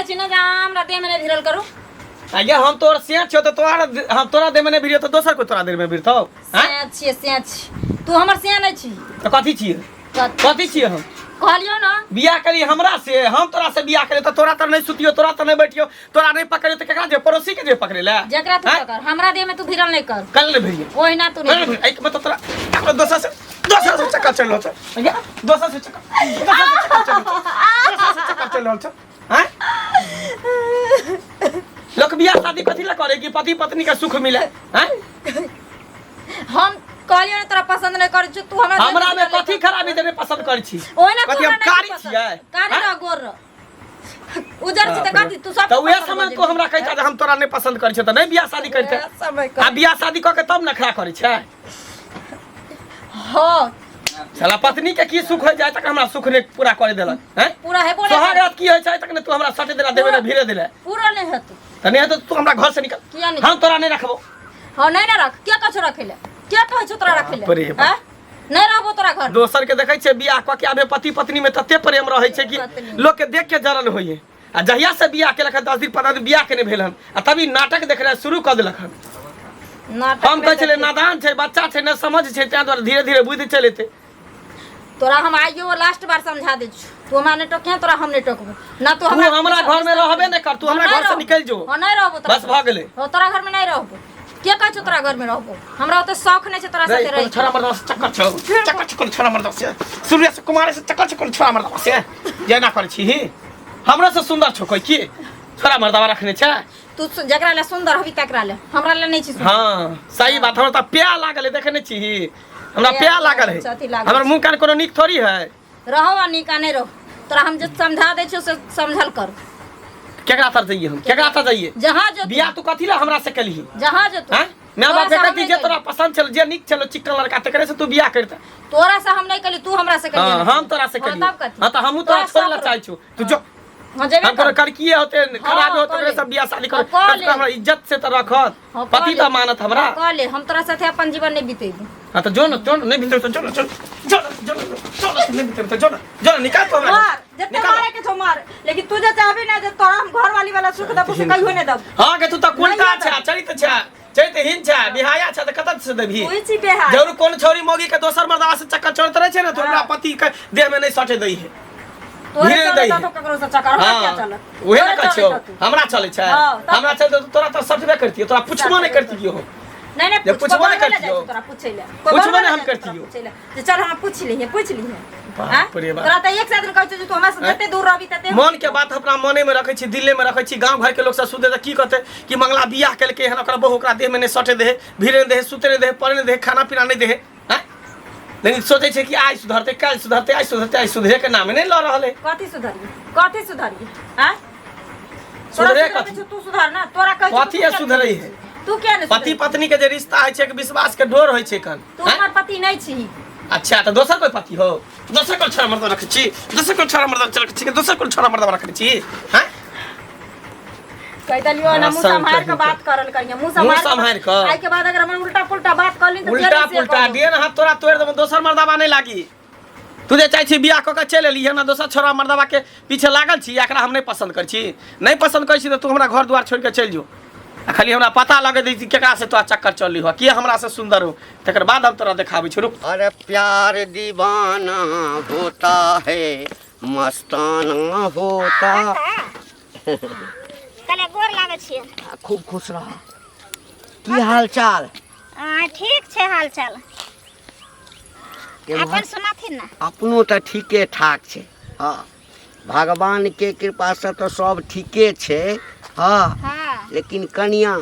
छी ना जा हमरा देह में भिरल करू आगे हम तोर सिया छो तो हम तोरा दे में भिरियो तो दोसर को तोरा दे में भिरथौ हैं सिया छी तू हमर सिया नहीं छी तो कथी छिए कथी छिए हम कहलियो ना बियाह करी हमरा से हम तोरा से बियाह करे तो तोरा त नहीं सुतियो तोरा त नहीं बैठियो तोरा नहीं पकड़ियो तो केकरा जे पड़ोसी के जे पकड़े ले जकरा तू पकड़ हमरा देह में तू भिरल नहीं कर कल ले भिरियो ओहि ना तू नहीं एक मत तोरा दोसर से चक्कर चल लो भैया दोसर से चक्कर चल लो हैं लोग बियाह शादी कथी ला करे कि पति पत्नी का सुख मिले हैं हम कहलियो ना तोरा पसंद नहीं कर तू हमरा में कथी खराबी देने पसंद कर छी ओहि ना कथी हम कारी छियै कारी ना गोर उजर छी त कथी तू सब तो उहे समय को हमरा कहता जे हम तोरा नहीं पसंद कर छी त नहीं बियाह शादी करते आ बियाह शादी क के तब नखरा करे छै हां साला पत्नी के की सुख हो जाए तक हमरा सुख ने पूरा करे देलक हैं पूरा है बोले सोहागरात की होय छै तक ने तू हमरा सटे देला देबे ने भीरे देले पूरा नहीं है त नहीं तो तू हमरा घर से निकल किया नहीं हम तोरा नहीं रखबो हां नहीं ना रख क्या कछो रखेले क्या कहै छ तोरा रखेले हैं नहीं रहबो तोरा घर दोसर के देखै छै बियाह क के आबे पति पत्नी में तते प्रेम रहै छै कि लोग के देख के जरल होइए आ जहिया से बियाह के लख 10 दिन 15 दिन बियाह के ने भेल हन आ तभी नाटक देखना शुरू कर देलक हन नाटक हम कहै छले नादान छै बच्चा छै न समझ छै तै द्वारा धीरे धीरे बुझि चलेते तोरा हम आइयो लास्ट बार समझा दे तू हमरा ने टोके तोरा हम ने टोकबो ना तू हमरा घर में रहबे नहीं कर तू हमरा घर से निकल जो हां नहीं रहबो बस भ गेले हो तोरा घर में नहीं रहबो के कहै छ तोरा घर में रहबो हमरा ओते शौक नहीं छै तोरा साथे रही छोरा मर्द से चक्कर छोरा मर्द से सूर्य से कुमार से चक्कर छोरा मर्द से जे ना करे छी हमरा से सुंदर छौ कोई की छोरा मर्दवा रखने छै तू जकरा ले सुंदर हबी तकरा ले हमरा ले नहीं छी हां सही बात हमरा त प्यार लागल देखने छी हमरा प्यार लागल है हमर मुंह कान कोनो निक थोड़ी है रहो आ निका नहीं रहो तोरा हम जे समझा दे छियो से समझल कर केकरा तर जाइए हम केकरा तर जाइए जहां जो बियाह तू कथी ला हमरा से कलही जहां जो तू हैं मैं बाप कहती जे तोरा पसंद चल जे निक चलो चिकन लड़का तकरे से तू बियाह करता तोरा से हम नहीं कली तू हमरा से कली हम तोरा से कली हां त हमहु तोरा छोड़ ला चाहि छु तू जो हां जेबे हम कर किए होते खराब होते तोरे सब बियाह शादी कर हमरा इज्जत से त रखत पति त मानत हमरा कहले हम तोरा साथे अपन जीवन नहीं बितेबो हां त जो न नहीं भीतर तो जो नहीं भीतर तो जो निकाल तो हमरा जते मारे के तो मार लेकिन तू जे चाहबे ना जे तोरा हम घर वाली वाला सुख दबो से कहियो नहीं दब हां के तू त कुलटा छ चरित छ चैत हिन छ बिहाया छ त कत से देबी कोई छी बेहा जरूर कोन छोरी मोगी के दोसर मर्दा से चक्कर चोरत रहे छ ना तो हमरा पति के देह में नहीं सटे दई है तोरे चलत तो ककरो से चक्कर हमरा क्या चलत ओहे ना कछो हमरा चले छ हमरा चल तो तोरा त सटबे करती तोरा पुछबो नहीं करती हो नहीं नहीं पुछबो नहीं करती हो तोरा पूछे ले पुछबो नहीं हम करती हो जे चल हम पूछ ली हां तोरा त एक साथ कहै छ तू हमरा से जते दूर रहबी तते मन के बात अपना मने में रखै छी दिले में रखै छी गांव घर के लोग से सुनते त की कहते कि मंगला बियाह केलके हन ओकरा बहु ओकरा देह में नहीं सटे दे भीरे दे सुते दे पड़े दे खाना पीना नहीं दे हैं लेकिन सोचे छै कि आज सुधरते कल सुधरते आज सुधरे के नाम नहीं ल रहले कथि सुधरिए हैं सुधरे कथि तू सुधार ना तोरा कहै कथि है सुधरै है तू क्या नहीं पति पत्नी के जे रिश्ता है छै कि विश्वास के डोर होय छै कन तू हमर पति नहीं छी अच्छा तो दोसर कोई पति हो दोसर कोई छोरा मर्द रखै छी दोसर कोई छोरा मर्द रखै छी दोसर कोई छोरा मर्द रखै छी हैं कह दलियो ना मुंह संभाल के बात करल करिए मुंह संभाल के आई के बाद अगर हम उल्टा पुल्टा बात कर ली तो उल्टा पुल्टा देन हाथ तोरा तोड़ दम दोसर मर्दावा नहीं लागी तू जे चाहि छी बियाह क के चल एली ना दोसर छोरा मर्दावा के पीछे लागल छी एकरा हम नहीं पसंद कर छी नहीं पसंद कर छी तो तू हमरा घर द्वार छोड़ के चल जो खाली हमरा पता लगे दै केकरा से तोरा चक्कर चलली हो के हमरा से सुंदर हो तकर बाद हम तोरा देखाबै छी रुक अरे प्यार दीवाना होता है मस्ताना होता कले गोर लागे छियै खूब खुश रह की हाल चाल ठीक छै हाल चाल अपन सुनाथिन ना अपनो त ठीके ठाक छै हां भगवान के कृपा से तो सब ठीके छै हां लेकिन कनिया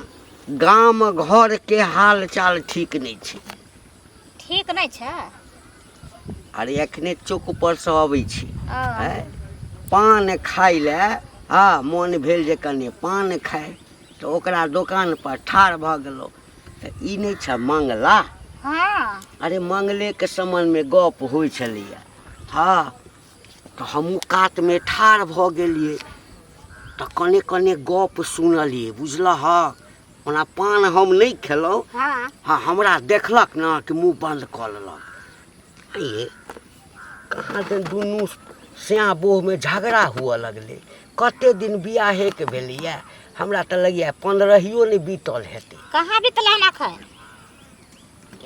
गाम घर के हाल चाल ठीक नहीं छै ठीक नहीं छै अरे एखने चौक पर से अबै छी पान खाइ ले हाँ मन भेल जे कने पान खाए तो ओकरा दुकान पर ठाड़ भ गेलो तो ई नहीं छ मंगला हाँ अरे मंगले के संबंध में गप होई छलिए हाँ तो हमू कात में ठाड़ भ गेलिए तो कने कने गप सुनलिए बुझल हाँ ओना पान हम नहीं खेलो हाँ हमरा देखलक ना कि मुँह बंद कर लेलक ये कहाँ दिन दुनू स्या बोह में झगड़ा हुआ लगले कते दिन बियाहे के भेलिए हमरा तऽ लगैया 15 नहीं बीतल हेतै। कहाँ बीतल है एखन?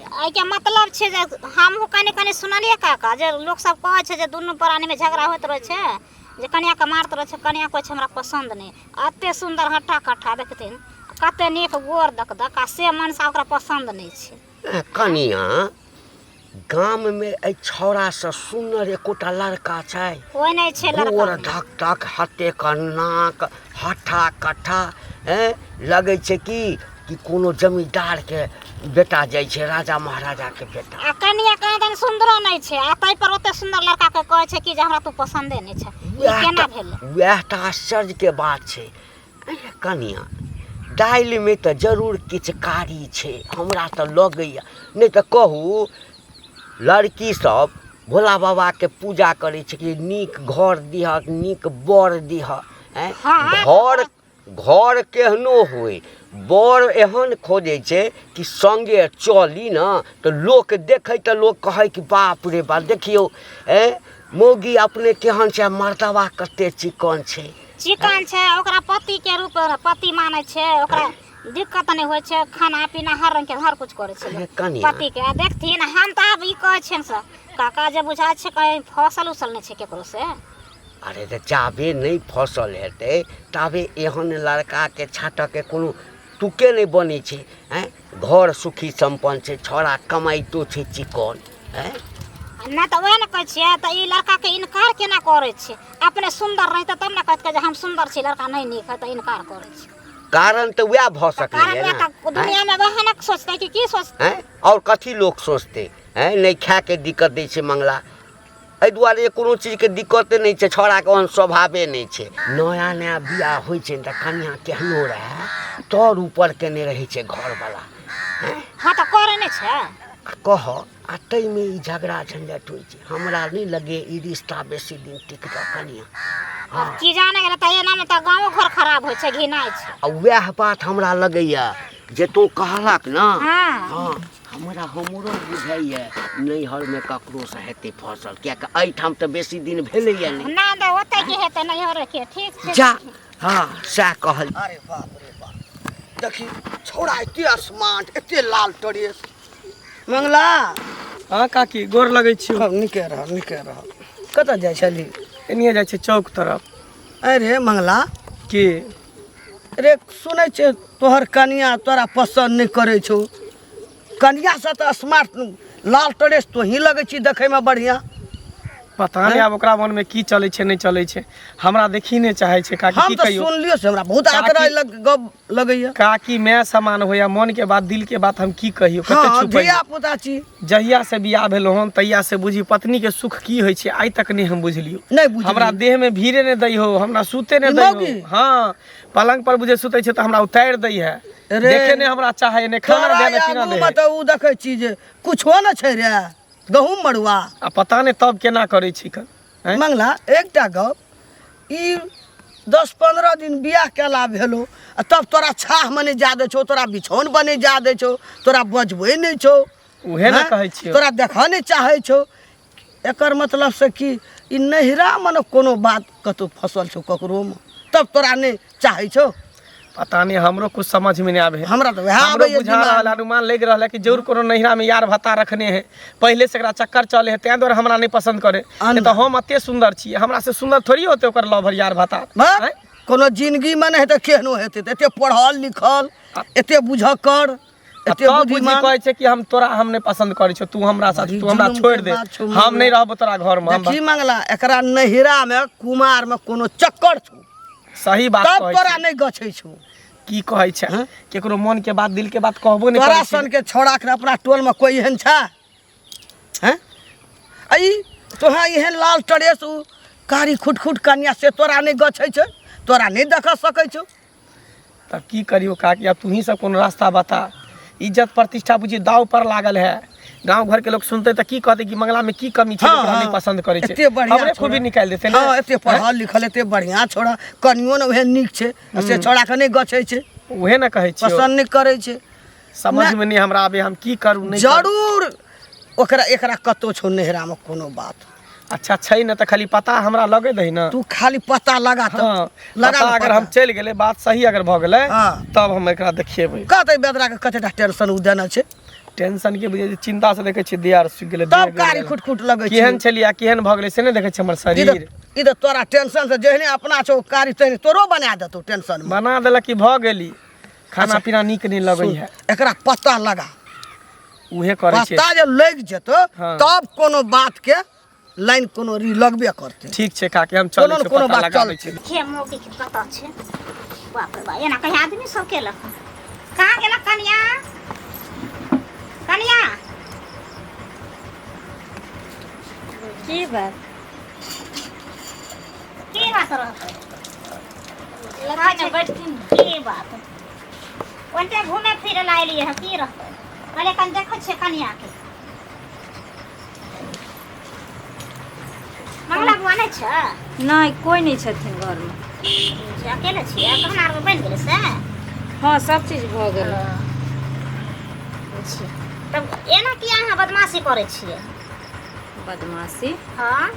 एहिके मतलब छै जे हमहूँ कनि कनि सुनलियै काका जे लोक सब कहै छै जे दुनू प्राणीमे झगड़ा होइत रहै छै, जे कनियाके मारत रहै छै, कनिया कहै छै हमरा पसन्द नहि। एते सुन्दर हट्ठा कट्ठा देखथिन, कते नीक गोर दक दक आ से मनसा ओकरा पसन्द नहि छै। कनिया गाम में ए छौड़ा से सुंदर एकोटा लड़का छै? कोई नहीं छै लड़का। गोर धक धक हते का नाक हट्ठा कट्ठा लगे छै कि कोनो जमींदार के बेटा जाइ छै, राजा महाराजा के बेटा। आ कनिया कहाँ दन सुंदरो नहीं छै आ तै पर ओते सुंदर लड़का के कहै छै कि जे हमरा तू पसंदे नहीं छै। ई केना भेलै? वएह त आश्चर्य के बात छै। कनिया दालि में तो जरूर किछु कारी छै, हमरा तो लगैया। नहीं तो कहू लड़की सब भोला बाबा के पूजा करे छै कि नीक घर दिहक, नीक बर दिहक। घर घर केहनो होय, बर एहन खोजे छै कि संगे चली न तो लोक देखे तो लोक कहे कि बाप रे बाप देखियो मौगी अपने केहन छै, मर्दवा कते चिकन छै। चिकन छै, ओकरा पति के रूप पति माने छै, ओकरा दिक्कत नहीं होय छै, खाना पीना हर रंग के हर कुछ करे छै पति के। देखथिन हम तो अब ई कहै छियन से काका जे बुझा छै कहीं फसल उसल नहीं छै केकरो से। अरे तो जाबे नहीं फसल हेतै ताबे एहन लड़का के छाट के कोनो तुके नहीं बनी छै। घर सुखी संपन्न छै, छौड़ा कमाइतो छै चिकन। ना तो वह न कहै छियै त ई लड़का के इनकार केना करे छै? अपने सुंदर रहते तब न कहत के जे हम सुंदर छी, लड़का नहीं नीक है त इनकार करे छै। कारण तो वह भ सकैए ना। दुनिया में वह न सोचते कि सोचते और कथी लोग सोचते नहीं खाए के दिक्कत दै छै मंगला। एहि दुआरे कोनो चीज के दिक्कते नहीं छै, छौड़ा के ओहन स्वभावे नहीं छै। नया नया बियाह होइ छै त कन्या केहनो रहे तोर ऊपर केने रहे छै घर वाला। हां त करे नहीं छै कह आ तै में ई झगड़ा झंझट होइ छै। हमरा नहीं लगे ई रिश्ता बेसी दिन टिकत कनिया। की जाने गेल त एना में त गांव घर खराब होइ छै, घिनाइ छै। आ वह बात हमरा लगैया जे तू कहलक ना। हां हमरा हमरो बुझाइए नैहर में ककरो से हेतै फसल, कियाकि एहिठाम तऽ बेसी दिन भेलैया नहीं। ना त ओतै के हेतै नैहर के। ठीक छै जा हाँ सएह कहल। अरे बाप रे बाप देखी छौड़ा एते स्मार्ट एते लाल ड्रेस। मंगला हाँ काकी गोर लगै छी। निके रह। कतऽ जाइ छली? एनिए जाइ छै चौक तरफ। अरे मंगला की रे सुनै छै तोहर कनिया तोरा पसंद नहीं करे छौ। कनिया से तो स्मार्ट लाल ड्रेस तो ही लगे छी देखे में बढ़िया। पता नहीं अब ओकरा मन में की चले छै नहीं चले छै, हमरा देखी नहीं चाहे छै। काकी हम की तो कहियो सुन लियो से हमरा बहुत आग्रह लगैया। काकी मैं समान होया मन के बात दिल के बात हम की कहियो कते हाँ, छुपै। धिया पुता छी। जहिया से बियाह भेलो हन तहिया से बुझी पत्नी के सुख की होय छै आइ तक नहीं हम बुझलियो। नहीं बुझलियो। हमरा देह में भीरे नहीं दई हो, हमरा सूते नहीं दई हो। हां पलंग पर बुझे सुते छै त हमरा उतार दई है। देखे ने हमरा चाहे ने खाना दे ने पीना दे। मतलब उ देखे छी जे कुछो न छै रे गहूम मड़ुआ। आ पता नहीं तब केना करे छी क मंगला एकटा गप ई 10-15 दिन बियाह केला भेलो तब तोरा छाह मने जा दे छो, तोरा बिछौन बने जा दे छो, तोरा बजबे नहीं छो, उहे ना कहै छियो तोरा देखा नहीं चाहे छो। एकर मतलब से कि ई नहिरा मन कोनो बात कतो फसल छो ककरो में तब तोरा नहीं चाहे छो। पता नहीं हमरो कुछ समझ में नहीं आवे। हमरा तो वह हमरो आवे बुझा रहल अनुमान लग रहल है कि जरूर कोनो नहिरा में यार भत्ता रखने है, पहले से एकरा चक्कर चले है तै द्वारा हमरा नहीं पसंद करे। नहीं तो हम अते सुंदर छी, हमरा से सुंदर थोड़ी होते ओकर लवर यार भत्ता। कोनो जिंदगी में नहीं है तो केहनो हेते एते पढ़ल लिखल एते बुझकर एते बुद्धिमान कहै छै कि हम तोरा हम नहीं पसंद करै छौ, तू हमरा साथ तू हमरा छोड़ दे, हम नहीं रहबो तोरा घर में। देखी मंगला एकरा नहिरा में कुमार में कोनो चक्कर छौ। सही बात तब कहै तोरा छै। नहीं गछै छौ। की कहै छै केकरो मन के बात दिल के बात कहबो नहीं तोरा करै सन छै। के छोड़ा के अपना टोल में कोई एहन छै हैं? आई तोहा एहन लाल ड्रेस उ कारी खुट कन्या से तोरा नहीं गछै छै, तोरा नहीं देख सकै छौ। तब की करियो काकी अब तू ही सब कोनो रास्ता बता। इज्जत प्रतिष्ठा बुझी दाव पर लागल है, गांव घर के लोग सुनते त की कहते कि मंगला में की कमी छै ओकरा नहीं पसंद करे छै। एते बढ़िया हमरे खूबी निकाल देते ना। हां एते पढ़ल लिखल एते बढ़िया छोड़ा कनियो न ओहे नीक छै से छोड़ा के नहीं गछै छै, उहे ना कहै छी पसंद नहीं करे छै। समझ में नहीं हमरा आबे हम की करू नहीं जरूर ओकरा एकरा कतो छौ नहिरा में कोनो बात अच्छा छै न त खाली पता हमरा लगे दही न। तू खाली पता लगा तो हाँ, लगा पता ना अगर पता। हम चल गेले बात सही अगर भ गेले हाँ। तब हम एकरा देखिएबै। कहते बेदरा के कतेटा टेंशन उ देना छै टेंशन के बुझे चिंता से देखे छी दियार सुख गेले तब कारी खुट लगे छै। केहन छलिया केहन भ गेले से ने देखे छी हमर शरीर। ई तो तोरा टेंशन से जहने अपना छौ कारी तहने तोरो बना देतौ टेंशन में। बना देलक कि भ गेली खाना पीना नीक नहीं लगई है। एकरा पता लगा उहे करे छी। पता जे लग जेतो हाँ। तब कोनो बात के लाइन कोनो री लगबे करते। ठीक छै काके हम चलै छी कोनो पता बात लगाबै चल। छी। के मौकी के पता छै। बाप रे बा एना कहीं आदमी सब केलक। कहाँ गेलक कनिया? कनिया की बात की बात रहतै? लगा ने बैठथिन की बात? ओनते घूमे फिरे ला एलिए है की रहतै? पहले कन देखै छै कनिया के। मंगला बुआ नहीं छै? नहीं कोई नहीं छथिन घर में। अकेले छियै? कहना आर बनि गेलै से? हाँ सब चीज भ गेल। तब एना किया अहाँ बदमाशी करै छियै? बदमाशी हाँ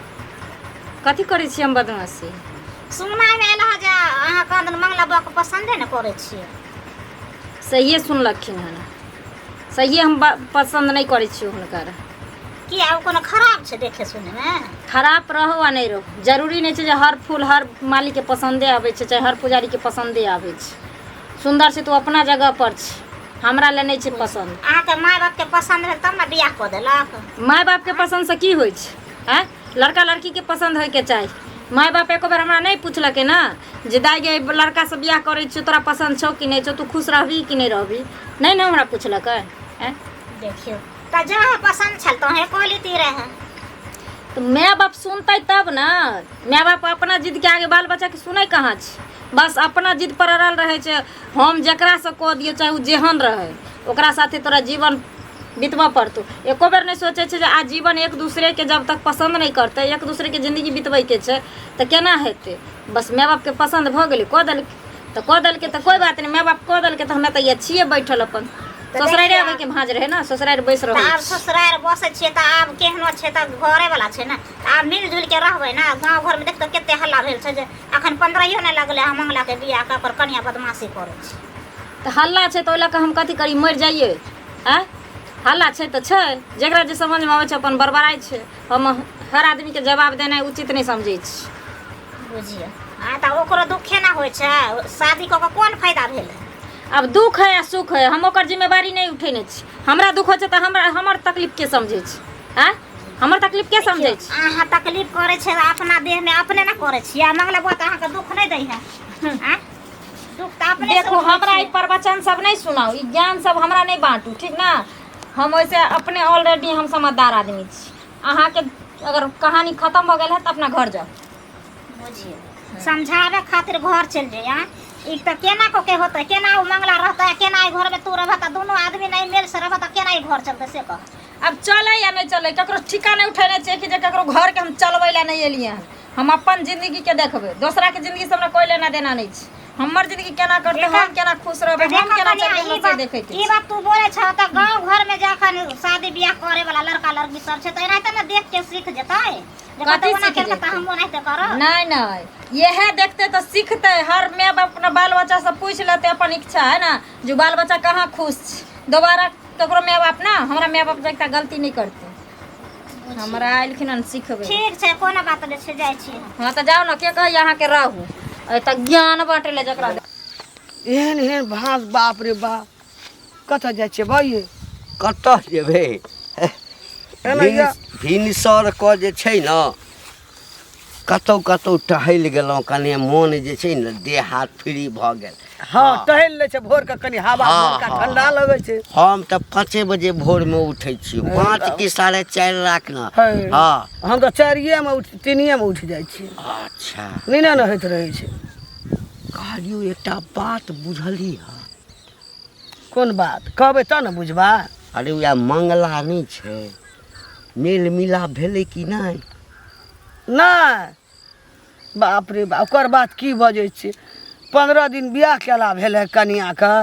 कथी करै छी हम बदमाशी? सुननाइमे एल है जे अहाँ कहन मंगला बुआ के पसंदे ने करै छियै। सहिए सुनलखिन हन। सहिए हम पसंद नहीं करै छी हुनकर। किया ओ कोनो खराब छै देखे सुने में? खराब रहो आ नहीं रहो जरूरी नहीं छै जे हर फूल हर माली के पसंदे आवे छै चाहे हर पुजारी के पसंदे आवे छै। सुंदर से तो अपना जगह पर छै हमरा ले नहीं छै पसंद। अहाँके माय बाप के पसंद भेल तब ने बियाह कऽ देलक। माय बाप के पसंद से की होइ छै? हैं लड़का लड़की के पसंद होय के चाही। माय बाप एको बार हमरा नहीं पूछलक ना जे दाई गे लड़का से बियाह करे छियो तोरा पसंद छौ कि नहीं छौ तू खुश रहबी कि नहीं रहबी नहीं ना हमरा पूछलक है। देखियो त जहाँ पसंद छल तहे कह लेती रहे। तो माय बाप सुनते तब ना। माय बाप अपना जिद के आगे बाल बच्चा के सुनै कहाँ छै? बस अपना जिद पर अड़ल रहे छै। हम जेकरा से कह दियो चाहे उ जेहन रहे ओकरा साथे तोरा जीवन बितबा पड़तो। एको बेर नहीं सोचे छै जे आ जीवन एक दूसरे के जब तक पसंद नहीं करते एक दूसरे के जिंदगी बितबै के छै तो केना हेतै? बस माय बाप के पसंद भ गेलै कह देलकै तो कोई बात नहीं। माय बाप कह देलकै तो हमे तो ये छिए बैठल अपन ससुरारे आबे के भाज रहे ना ससुरारे बैस रहे। आब ससुरार बसे छियै त आब केहनो छै त घरे वाला छै ना। आब मिलजुल के रहबै ना। गांव घर में देख तो केते हल्ला भेल छै जे अखन 15 नहीं लगले हम मंगला के बियाह का पर कनिया बदमाशी करै छै। तो हल्ला छै तो ओला के हम कथी करी मर जाइए? आ हल्ला छै तो छै जेकरा जे समझ में आवे छै अपन बरबराई छै। हम हर आदमी के जवाब देना उचित नहीं समझै छी। बुझिए आ त ओकरो दुखे ना होय छै शादी क के कोन फायदा भेल? अब दुख है या सुख है हम ओकर जिम्मेवारी नहीं उठेने छी। हमरा दुख हो छै त हमर तकलीफ के समझै छी। हैं हमर तकलीफ के समझै छी? अहाँ तकलीफ करे छै अपना देह में अपने ना करे छी। मंगला बुआ त अहाँ के दुख नहीं दै है। हैं दुख त अपने देखो हमरा ई प्रवचन सब नहीं सुनाओ ई ज्ञान सब हमरा नहीं बांटू ठीक ना। हम वैसे अपने ऑलरेडी हम समझदार आदमी छी। अहाँ के अगर कहानी खत्म हो गेल है त अपना घर जाओ। बुझिए समझावे खातिर घर चल जाइए। ई त केना को के होतै? केना उ मंगला रहतै? केना ई घर में तू रहबा त दोनों आदमी नहीं मेल से रहबा त केना ई घर चलतै से कह? अब चले या नहीं चले ककरो ठिका नहीं उठेने छै कि जे ककरो घर के हम चलबै ला नहीं एलिए हैं। हम अपन जिंदगी के देखबै दूसरा के जिंदगी से हमरा कोई लेना देना नहीं छै। हमर जिंदगी केना करते हम केना खुश रहबै हम केना चलबै से देखै के। ई बात तू बोले छ त गांव घर में जखन शादी बियाह करे वाला लड़का लड़की सब छै त एनाते ना देख के सीख जेतै। कथी सीख जेतै? त हम ओनाते करब। नहीं यह देखते तो सीखते। हर माय बाप अपना बाल बच्चा से पूछ लेते अपन इच्छा है ना जो बाल बच्चा कहाँ खुश छै। दोबारा ककरो माय बाप ना हमरा माय बाप जैसा गलती नहीं करते। हमरा आइलखिन हन सिखबै। ठीक छै कोनो बात नहीं छै जाय छी। हाँ तो जाओ ना के कह यहाँ के रहू त ज्ञान बांटे ले जकरा एहन एहन भांस बाप रे बाप कतऽ जाइ छै भाई? कतऽ जेबै? भिनसर क जे छै न कतौ कतौ टहल गेलहुँ कने मोन जे छै ने देह हाथ फ्री भऽ गेल। हाँ टहल ले छै भोर के कनी हवा हाँ, का हाँ। ठंडा लगे छै। हम तऽ 5 बजे भोर में उठै छी 5 की 4:30 लाख न। है। हाँ हम तो 4 में उठ 3 में उठ जाइ छी। अच्छा नीना न होइत रहै छै। कहलियो एकटा बात बुझली है? कोन बात कहबै त न बुझबा। अरे वएह मंगला नहीं छै मेल मिलाप भेलै कि नहीं? नहीं बाप रे बाप ओकर बात की बजै छी। 15 दिन बियाह केला भेल है कनिया का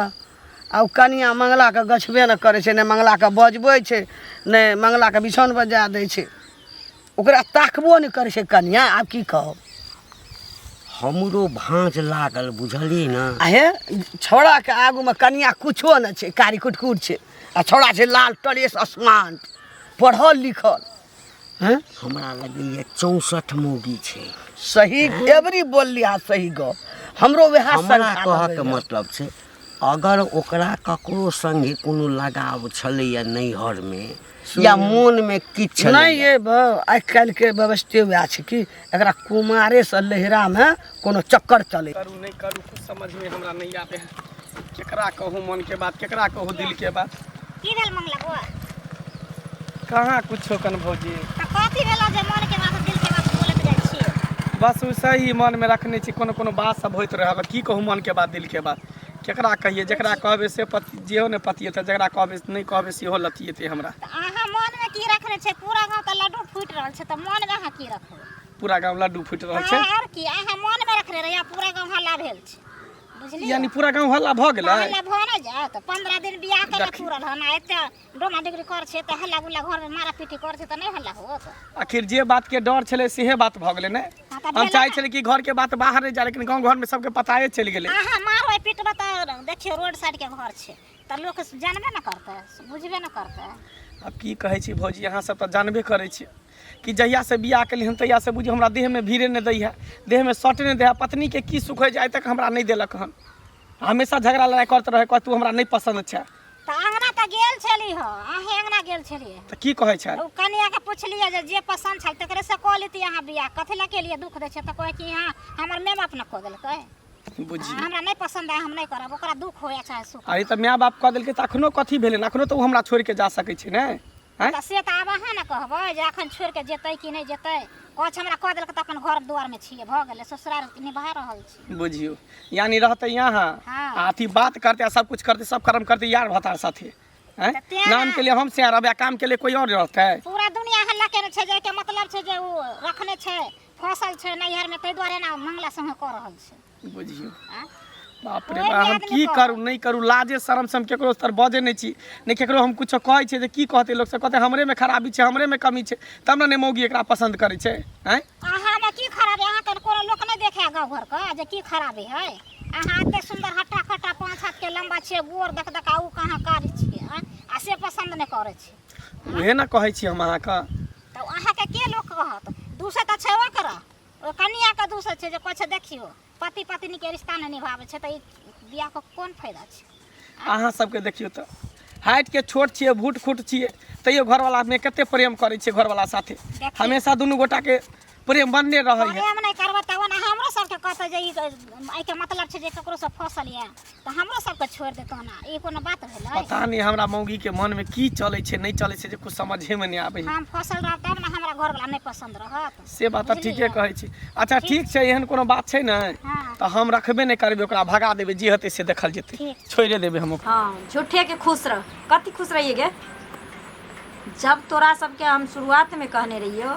आ कनिया मंगला के गछबे न करे छै ने मंगला के बजबै छै ने मंगला के बिछौन बजा दै छै। ओकरा ताकबो नहीं करे छै कनिया। आब की कहब, हमरो भाँज लागल बुझली ना। आहे छौड़ा के आगू में कनिया कुछो न छै, कारी कुटकुट छै, आ छौड़ा छै लाल टरेस आसमान, पढ़ल लिखल। हैं हमरा लगैए 64 मौगी छै। सही एवरी बोलली आ सही गप। हमरो वएह हमरा कहके मतलब छै अगर ओकरा ककरो संगे कोनो लगाव छलैया नैहर में या मोन में किछ नहीं ये आइ काल्हि के व्यवस्थे वएह छै कि एकरा कुमारे से लहरा में कोनो चक्कर चले। करू नहीं करू कुछ समझ में हमरा नहीं आवे है। केकरा कहूँ मन के बात, केकरा कहूँ दिल के बात। की भेल मंगला बुआ? कहाँ कुछ कन भौजी, त कथी भेल जे मन के बात दिल के बात बोलत जाइ छी? बस वैसे ही मन में रखने छी, कोनो कोनो बात सब होइत रहे। की कहूँ मन के बात दिल के बात, केकरा कहिए? जकरा कहबे से पति जेहो ने पतिए, तो जकरा कहबे नहीं कहबे सेहो लतिएते हमरा। त अहाँ मन में की रखने छै? पूरा गांव त लड्डू फूट रहल छै, त मन में अहाँ की रखबै? पूरा गाँव लड्डू फूट रहल छै। और की अहाँ मन में रखने रहिया? पूरा गांव हल्ला भेल छै, बुझलिए? यानी पूरा गाँव हल्ला भ गेलै। हल्ला भ न जात। 15 दिन बियाह के न पूरल हन, एते डोमा डिग्री कर छै त हल्ला गुल्ला घर में मारा पीटी कर छै त नहीं हल्ला होत? आखिर जे बात के डर छले सेहे बात भ गेलै ने। हाँ, त हम भेलै चाहे ना। छले कि घर के बात बाहर नहीं जा, लेकिन गाँव घर में सबके पताए चल गेलै। अहाँ मारबै पीटबै त देखियो रोड साइड के घर छै त लोग जानबे न करतै, बुझबे न करतै। अब की कहै छी भौजी, अहाँ सब त जानबे करै छी कि जहिया से बियाह केली हन तहिया से बुझियो हमरा देह में भीड़े नहीं दै है, देह में सट नहीं दै है। पत्नी के की सुख है जे आइ तक हमरा नहीं देलक हन। हमेशा झगड़ा लड़ाई करते रहे, कह तू हमरा नहीं पसंद छै। त अंगना त गेल छली हो, अहाँ अंगना गेल छलिए। त की कहै छै? ओ कनिया के पुछलिए जे पसंद छै तकरे से कह लेती अहाँ बियाह कथि ला के लिए दुख दै छै? त कहे कि हां हमर माय बाप न कह देलकै, बुझी हमरा नहीं पसंद है, हम नहीं करब। ओकरा दुख होया चाहे सुख। अरे त माय बाप कह देलकै त अखनो कथी भेलै? अखनो त उ हमरा छोड़ के जा सकै छै ने। हैं? त से त आब अहाँ न कहबै जे अखन छोड़ के जेतै कि नहीं जेतै? कह हमरा कह देलकै त अपन घर दुआर में छिए, भ गेलै, ससुराल निभा रहल छी। बुझियो यानी रहते यहाँ हाँ। अथी बात करते, सब कुछ करते, सब कर्म करते यार भतार साथे। हैं? त तें नाम के लिए हम से रहबे, काम के लिए कोई और रहते? पूरा दुनिया हल्ला केने छै जे के मतलब छै जे उ रखने छै, फसल छै नैहर में, तै दुआरे ना मंगला संगे क रहल छै। बुझियो आ? बाप रे कोई बा, हम भी की आदमी करू नहीं करू? लाजे शरम से हम केकरो तर बजे नहीं छी, नहीं केकरो हम कुछ कहै छै जे की कहते लोग सब कहते हमरे में खराबी छै, हमरे में कमी छै, तब ना ने मौगी एकरा पसंद करे छै। हैं? अहाँ में की खराबी? अहाँ के कोनो लोक नहीं देखे गाँव घर के जे की खराबी है? अहाँ एते सुंदर हट्टा कट्टा 5 हाथ के लंबा छिए, गोर देख देख उ कहाँ कारी छिए? आ से पसंद नहीं करे छी? उहे ना कहै छी हम अहाँके। त अहाँ के लोक कहत? दूसरे त छेबे करा, ओ कनिया के दूसरे छै जे कछ देखियो पति पत्नी के रिश्ता नहीं निभावे छै, त ई बियाह के कोन फायदा छै? अहाँ सबके देखियो त हाइट के छोट छिए, भूट खूट छिए, तैयो घरवाला में कते प्रेम करे छिए घरवाला साथे। देखिए। हमेशा दुनू गोटा के प्रेम बनने रहे है। प्रेम नहीं करबै तब ना हमरो सबके कहते जे ई आई के मतलब छै जे ककरो से फसल ये त हमरो सबके छोड़ देतो ना। ई कोनो बात भेलै? पता नहीं हमरा मौगी के मन में की चले छै नहीं चले छै जे कुछ समझे में नहीं आवे है। हम फसल रह तब ना हमरा घर वाला नहीं पसंद रहत। से बात त ठीके कहै छी। अच्छा ठीक छै, एहन कोनो बात छै न हाँ। त हम रखबे नहीं करबे, ओकरा भगा देबे, जे हेतै से देखल जेतै, ठीक। छोड़े देबे हम। हाँ झूठे के खुश रह, कति खुश रहिए गे? जब तोरा सबके हम शुरुआत में कहने रहियो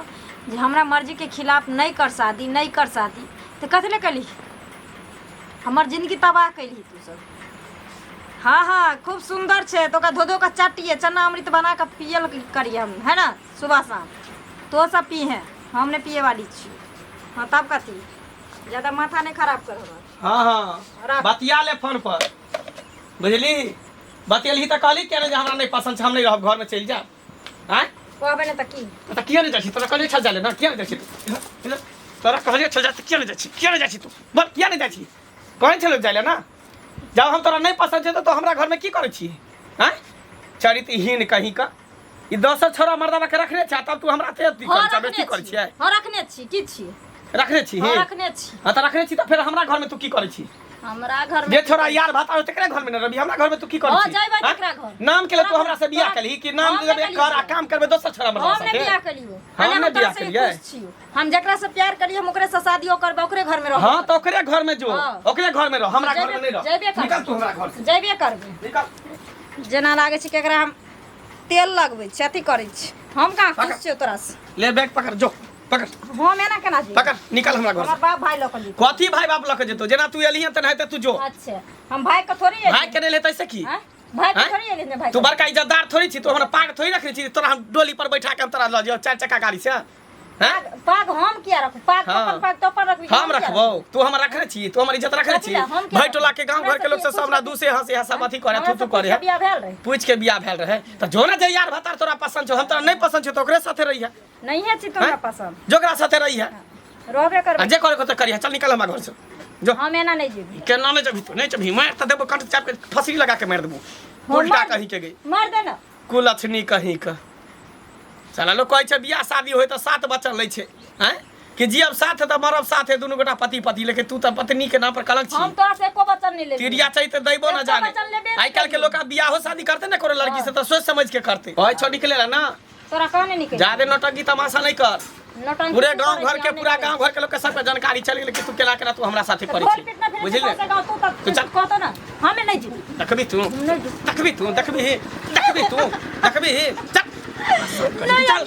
जे हमरा मर्जी के खिलाफ नहीं कर शादी, नहीं कर शादी, तो कथी ले कली? हमर जिंदगी तबाह कैली तू सब। हाँ हाँ खूब सुंदर छे, तो का धो धो का चाटिए, चना अमृत बना के पियल करिए हम, है ना, सुबह शाम। तो सब पी हैं, हमने पिए वाली छी। हाँ तब कथी? ज्यादा माथा नहीं खराब कर हमरा। हाँ हाँ बतिया ले फोन पर, बुझली? बतियलही त कहली के जे हमरा नहीं पसंद छै, हम नहीं रहब, घर में चल जा। हैं? कहबे ने त की? त किया नहीं जाछी? तोरा कहली चल जाले ना, किया नहीं जाछी तू? तोरा कहली चल जा, किया नहीं जाछी? किया नहीं जाछी तू? बोल किया नहीं जाछी? कहै छलो जाले ना। जब हम तोरा नहीं पसंद छै तो हमरा घर में की करे छी? हैं? चरित्रहीन कहीं का ई 10 छोरा मर्दावा के रखने छ, तब तू हमरा ते अथी हाँ कर बेटी कर छियै? हाँ रखने छी, की छी? रखने छी? हाँ रखने छी। हां त रखने छी त फिर हमरा घर में तू की करे छी? हमरा घर में जे छोरा यार भाता हो तकरे घर में न रही, हमरा घर में तू की करे हाँ छी? जाइबा हाँ? तकरा घर। नाम के लिए तू हमरा से बियाह कली कि नाम हम जब नहीं एक कर आ कलियै। काम करबे 10 छोरा मर्दावा हमने साथे? बियाह कलियो। हमने हम बियाह तोरा से कलियै। खुश छियो। हम जकरा से प्यार करियो हम ओकरे से शादियो करबे, ओकरे घर में रहब। हां तो ओकरे घर में जो, हाँ। ओकरे घर में रह, हमरा घर में नहीं रह। जइबे कर। निकल तू हमरा घर से, जइबे करबे। निकल। जेना लागे छै केकरा हम तेल लगबै छै, अथी करै छी। हम कहाँ खुश छियो तोरा से? ले बैग पकड़, जो पकड़ हम एना केना जी? पकड़, निकल हमरा घर हमर से। बाप भाई लोग जी। कथी भाई बाप लके जेतो? जेना तू एलिहन तनाहिते तू जो। अच्छा हम भाई के थोड़ी भाई के नहीं लेतै से की? हैं? भाई के हैं? थोड़ी एलिए ने भाई। तू बड़का इज्जतदार थोड़ी छी, तू हमरा पाग थोड़ी रखने छी तोरा हम डोली पर बैठा के हम तोरा ल जाओ 4 चक्का गाड़ी से। हैं पाग हम किया रखू पाग हाँ। अपन पाग तो अपन रखबी हम रखबो तू हम रखने छी तू हमर इज्जत रखने छी हम क्या भाई टोला के गांव घर के लोग से सब ना दूसरे हंसे सब अथी करे तू करे बियाह भेल रहे पूछ के बियाह भेल रहे त जो ना जे यार भतार तोरा पसंद छौ हम तोरा नहीं पसंद छौ तो ओकरे साथे रही है नहीं है छी तोरा हैं? पसंद जोकरा साथे रही है रहबे आ करबे जे करे को तो करिया चल निकल हमरा घर से जो हम एना नहीं जेबी केना नहीं जबी तू नहीं जबी मार त देबो कंठ चाप के फसरी लगा के मार देबो हाँ, उल्टा मार कहीं के गई मार दे ना कुल अथनी कहीं का चला लोग कहै छै बियाह शादी होय त 7 बच्चा लै छै हैं कि जी अब साथ त मरब साथे दुनू गोटा पति पति लेकिन तू त पत्नी के नाम पर कलंक छी हम तोरा से एको बचन नहीं ले तिरिया चाहिए दैबो न एको जाने बचन लेबे आई काल के लोग बियाहो शादी करते ना करो लड़की से तो सोच समझ के करते ओए छो निकलेला ना तोरा कहने निकल ज्यादा नौटंकी तमाशा नहीं कर नौटंकी पूरे तू गांव करे घर के जाने पूरा के। गांव घर के लोग के सब जानकारी चल गेल कि तू केला केला तू हमरा साथे करै बोल छी पिटना फिर बुझलिए से गाँव तू तू तक चल। कहतो ना हमें नहीं जेबी देखबी तू नहीं जेबी देखबी तू देखबी चल नहीं चल जाओ